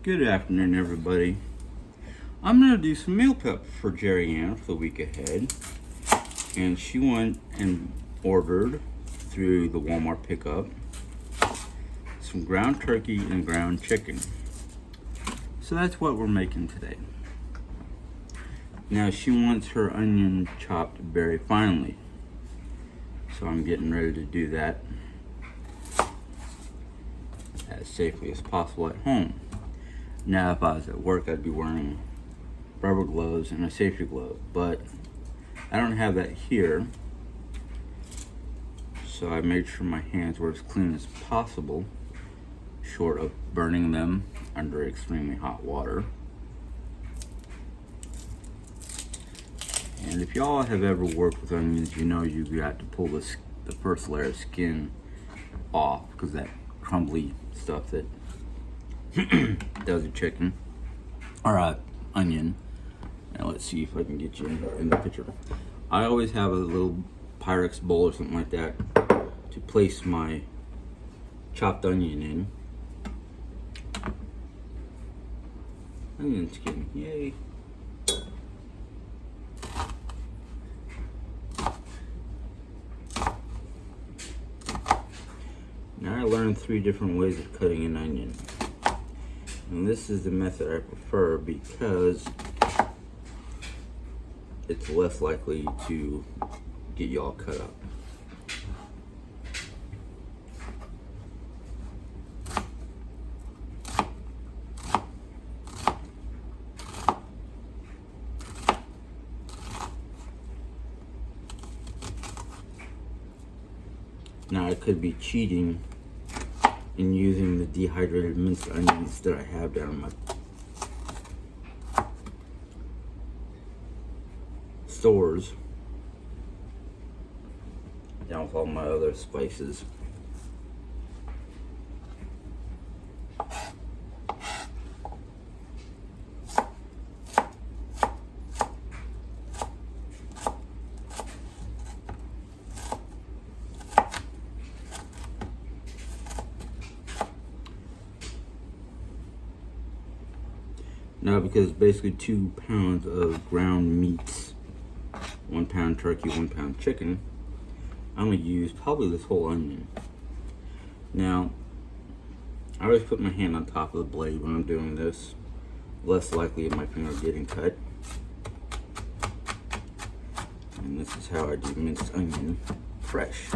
Good afternoon, everybody. I'm going to do some meal prep for Jeri Ann for the week ahead. And she went and ordered through the Walmart pickup some ground turkey and ground chicken. So that's what we're making today. Now she wants her onion chopped very finely. So I'm getting ready to do that as safely as possible at home. Now, if I was at work, I'd be wearing rubber gloves and a safety glove, but I don't have that here. So I made sure my hands were as clean as possible, short of burning them under extremely hot water. And if y'all have ever worked with onions, you know you got to pull the first layer of skin off, because that crumbly stuff that does a chicken or onion. Now let's see if I can get you in the picture. I always have a little Pyrex bowl or something like that to place my chopped onion in. Onion skin, yay. Now I learned 3 different ways of cutting an onion. And this is the method I prefer because it's less likely to get you all cut up. Now I could be cheating in using the dehydrated minced onions that I have down in my stores, down with all my other spices. Now, because it's basically 2 pounds of ground meats, 1 pound turkey, 1 pound chicken, I'm going to use probably this whole onion. Now, I always put my hand on top of the blade when I'm doing this. Less likely of my finger getting cut. And this is how I do minced onion fresh.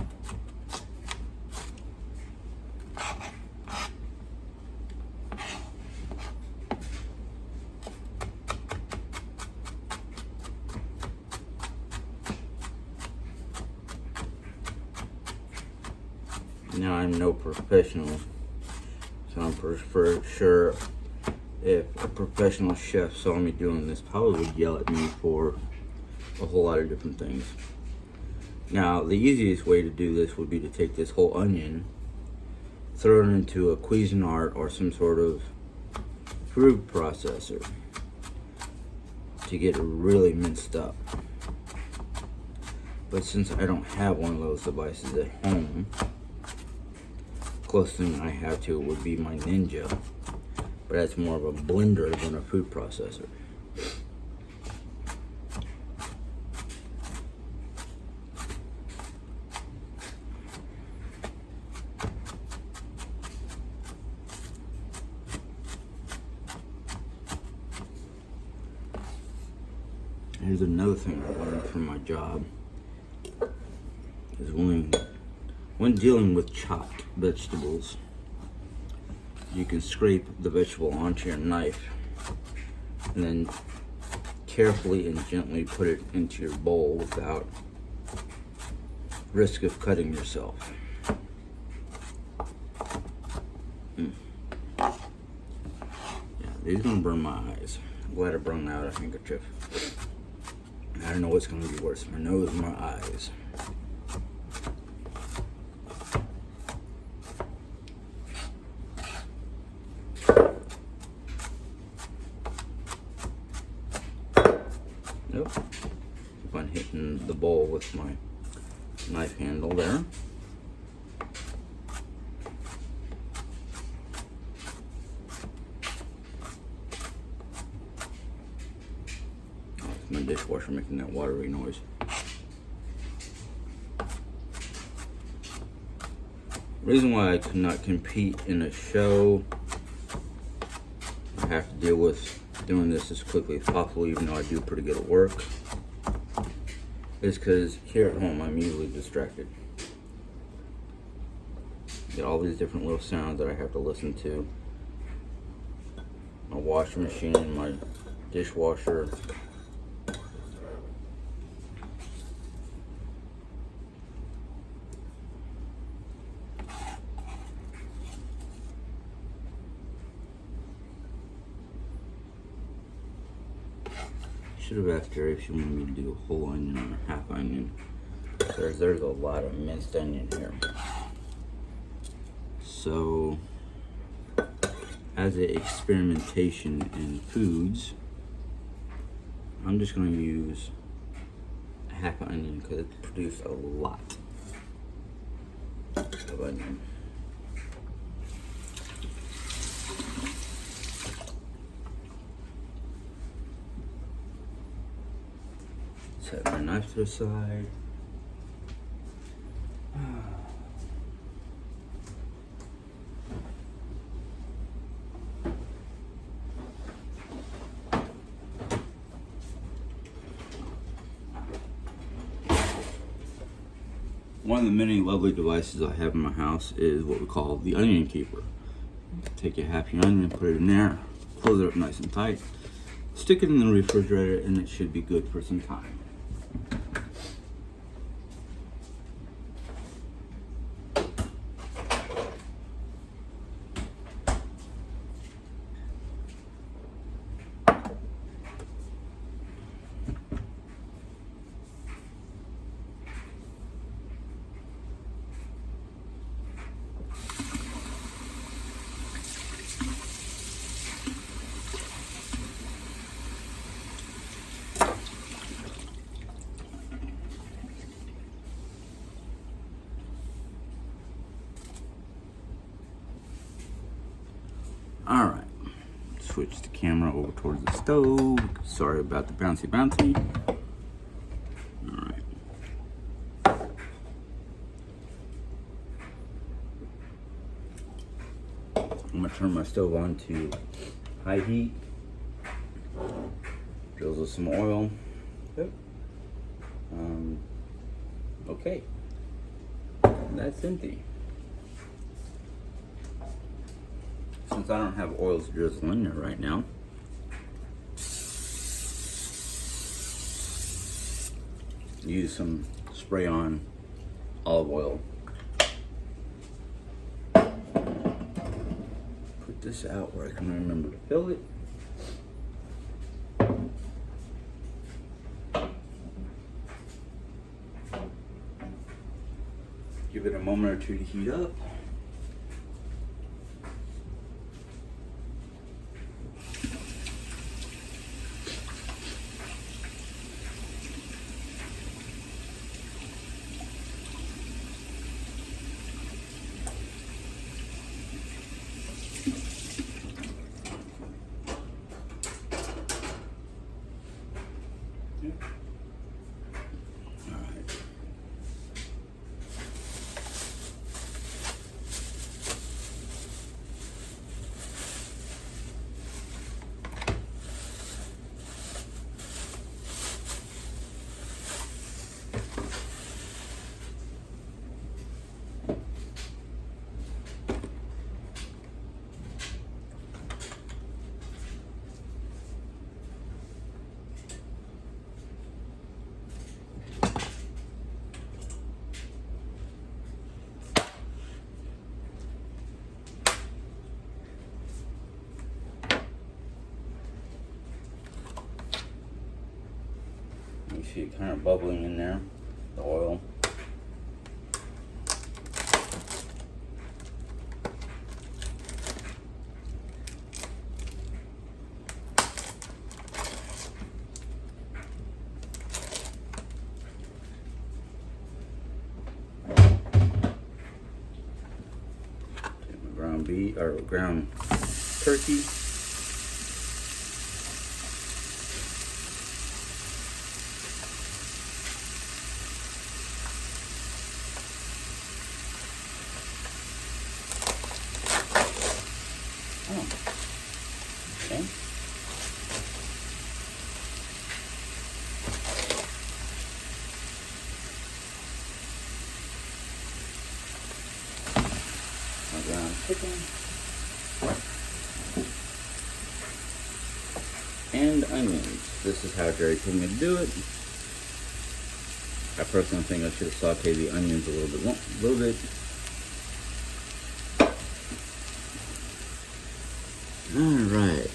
Now, I'm no professional, so I'm for sure if a professional chef saw me doing this, probably would yell at me for a whole lot of different things. Now, the easiest way to do this would be to take this whole onion, throw it into a Cuisinart or some sort of food processor to get it really minced up. But since I don't have one of those devices at home, closest thing I have to it would be my Ninja, but that's more of a blender than a food processor. Here's another thing I learned from my job, is when dealing with chopped vegetables, you can scrape the vegetable onto your knife and then carefully and gently put it into your bowl without risk of cutting yourself. Yeah, these are gonna burn my eyes. I'm glad I brought out a handkerchief. I don't know what's gonna be worse, my nose or my eyes. Nope. Keep on hitting the bowl with my knife handle there. making that watery noise. Reason why I could not compete in a show, I have to deal with doing this as quickly as possible, even though I do pretty good at work, is because here at home I'm easily distracted. Get all these different little sounds that I have to listen to. My washing machine, my dishwasher. Should have asked Jeri if she wanted me to do a whole onion or a half onion. There's a lot of minced onion here. So, as an experimentation in foods, I'm just going to use a half onion because it produced a lot of onion. Set my knife to the side. One of the many lovely devices I have in my house is what we call the onion keeper. Take a happy onion, put it in there, close it up nice and tight, stick it in the refrigerator, and it should be good for some time. Alright, switch the camera over towards the stove. Sorry about the bouncy. Alright. I'm going to turn my stove on to high heat. Drizzle some oil. Yep. Okay. That's empty. Since I don't have oils drizzle in there right now, use some spray on olive oil. Put this out where I can remember to fill it. Give it a moment or two to heat up. You see it kind of bubbling in there, the oil. Take my ground beef or ground turkey. chicken and onions. This is how Jerry told me to do it. I personally think I should have sauteed the onions a little bit. All right.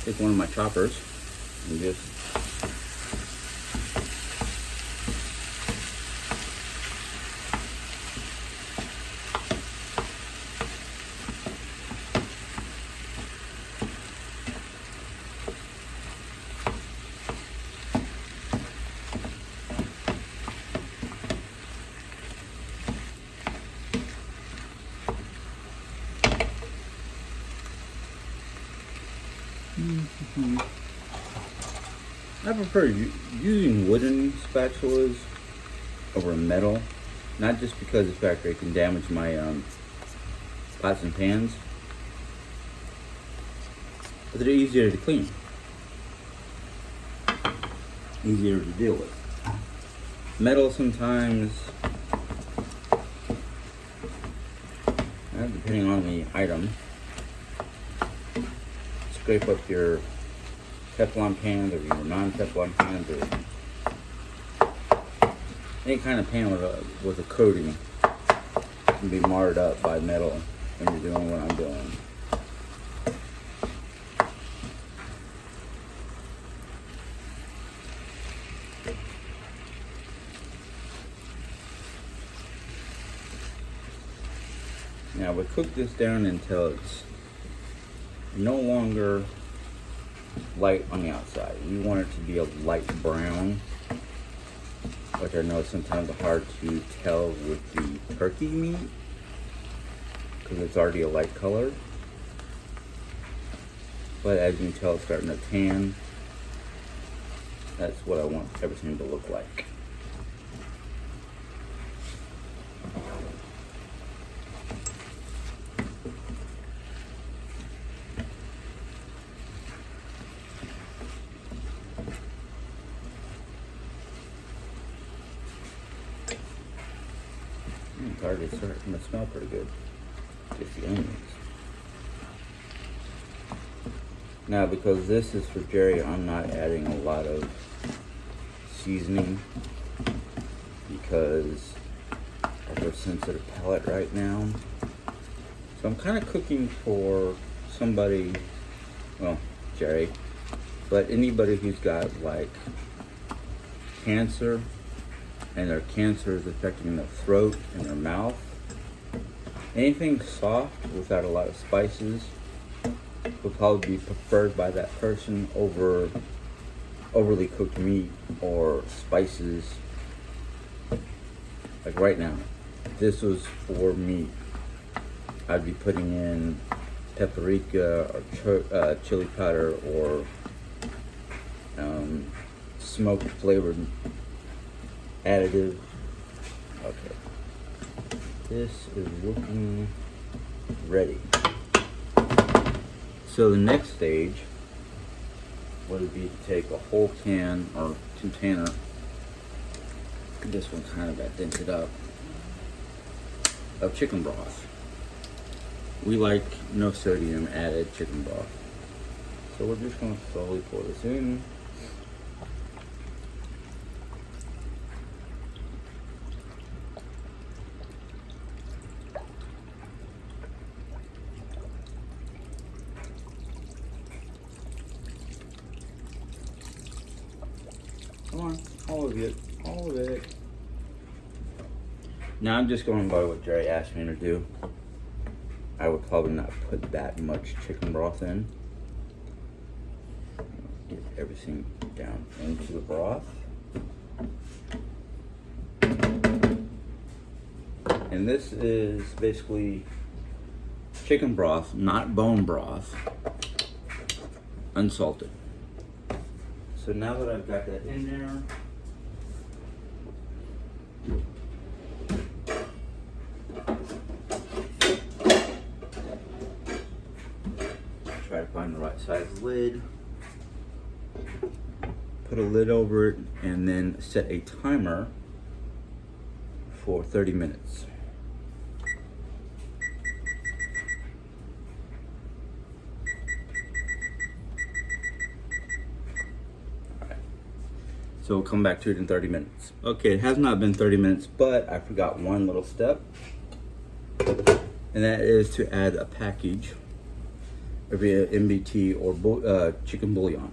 Take one of my choppers and just I prefer using wooden spatulas over metal, not just because the fact they can damage my pots and pans, but they're easier to clean, easier to deal with. Metal sometimes, depending on the item, scrape up your Teflon pans or your non-Teflon pans or any kind of pan with a coating can be marred up by metal when you're doing what I'm doing. Now we cook this down until it's no longer light on the outside. You want it to be a light brown, which I know is sometimes hard to tell with the turkey meat because it's already a light color. But as you can tell, it's starting to tan. That's what I want everything to look like. It's already starting to smell pretty good. Just the onions. Now, because this is for Jerry, I'm not adding a lot of seasoning because of her sensitive palate right now. So I'm kind of cooking for somebody, well, Jerry, but anybody who's got like cancer and their cancer is affecting their throat and their mouth. Anything soft without a lot of spices would probably be preferred by that person over overly cooked meat or spices. Like right now, if this was for meat, I'd be putting in paprika or chili powder or smoked flavored additive. Okay, this is looking ready. So the next stage would be to take a whole can or container. This one kind of got dented up, of chicken broth. We like no sodium added chicken broth. So we're just going to slowly pour this in. Come on, all of it, all of it. Now I'm just going by what Jerry asked me to do. I would probably not put that much chicken broth in. Get everything down into the broth. And this is basically chicken broth, not bone broth, unsalted. So now that I've got that in there, try to find the right size lid, put a lid over it, and then set a timer for 30 minutes. So we'll come back to it in 30 minutes. Okay, it has not been 30 minutes, but I forgot one little step. And that is to add a package of either MBT or chicken bouillon.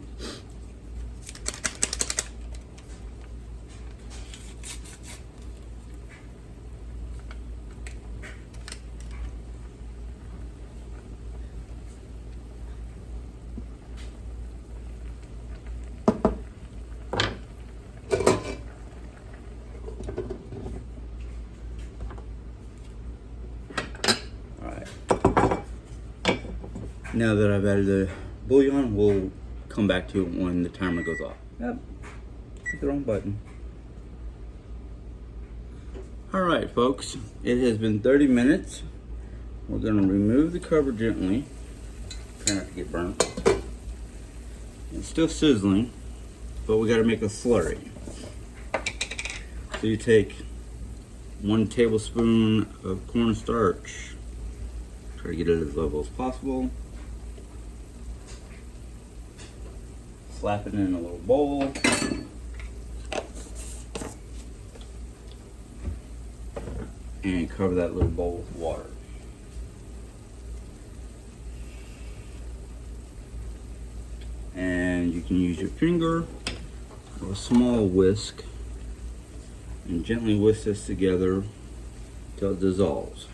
Now that I've added the bouillon, we'll come back to it when the timer goes off. Yep, hit the wrong button. Alright folks, it has been 30 minutes. We're going to remove the cover gently. Try not to get burnt. It's still sizzling, but we got to make a slurry. So you take 1 tablespoon of cornstarch. Try to get it as level as possible. Slap it in a little bowl. And cover that little bowl with water. And you can use your finger or a small whisk and gently whisk this together until it dissolves.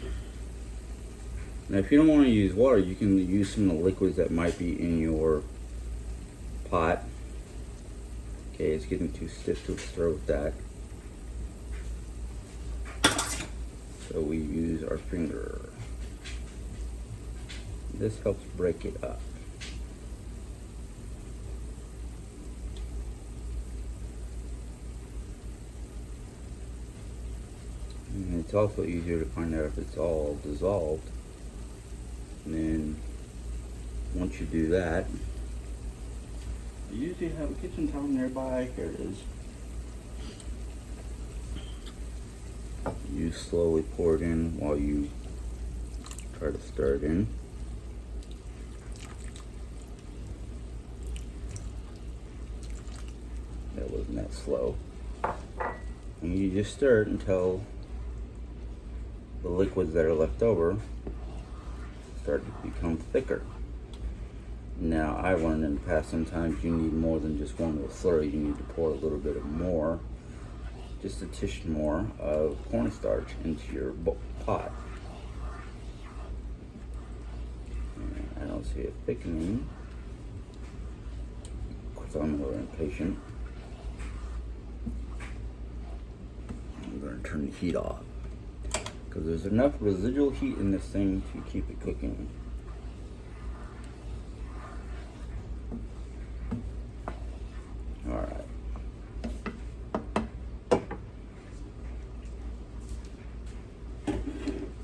Now if you don't want to use water, you can use some of the liquids that might be in your pot. Okay, it's getting too stiff to stir with that. So we use our finger. This helps break it up. And it's also easier to find out if it's all dissolved. And then once you do that, you usually have a kitchen towel nearby. Here it is. You slowly pour it in while you try to stir it in. That wasn't that slow. And you just stir it until the liquids that are left over start to become thicker. Now, I learned in the past sometimes you need more than just one little slurry. You need to pour a little bit of more, just a tish more of cornstarch into your pot. And I don't see it thickening. Of course, I'm a little impatient. I'm going to turn the heat off because there's enough residual heat in this thing to keep it cooking. Alright.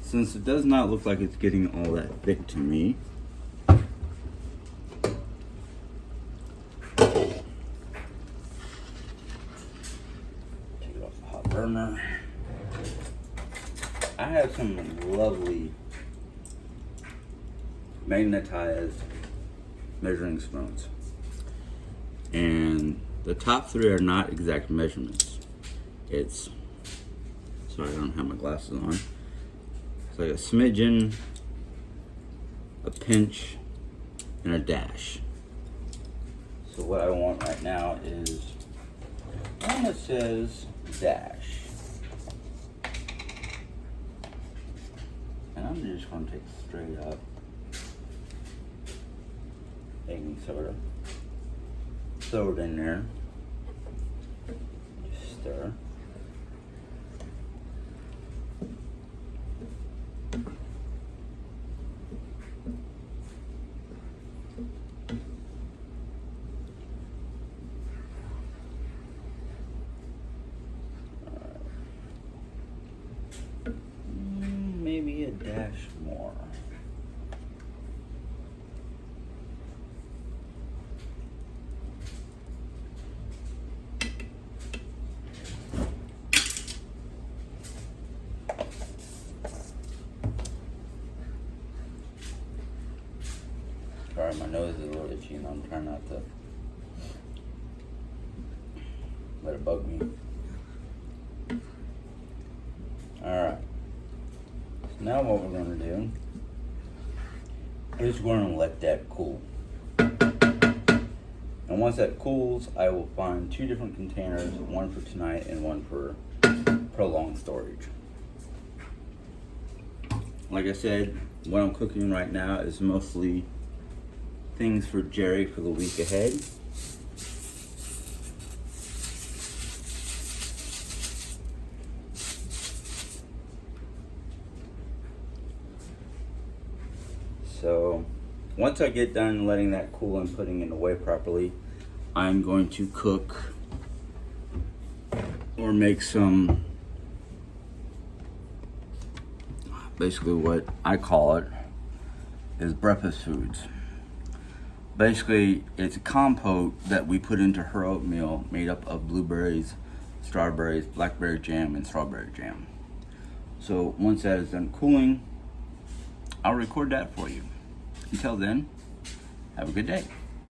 Since it does not look like it's getting all that thick to me, take it off the hot burner. I have some lovely magnetized measuring spoons. And the top 3 are not exact measurements. It's, sorry I don't have my glasses on. It's like a smidgen, a pinch, and a dash. So what I want right now is one that says dash. And I'm just going to take straight up baking soda. Throw it in there. Just stir. Maybe a dash more. Sorry, my nose is a little itchy and I'm trying not to let it bug me. Alright. So now what we're going to do is we're going to let that cool. And once that cools, I will find 2 different containers, one for tonight and one for prolonged storage. Like I said, what I'm cooking right now is mostly things for Jeri for the week ahead. So once I get done letting that cool and putting it away properly, I'm going to cook or make some, basically what I call it is breakfast foods. Basically, it's a compote that we put into her oatmeal made up of blueberries, strawberries, blackberry jam, and strawberry jam. So once that is done cooling, I'll record that for you. Until then, have a good day.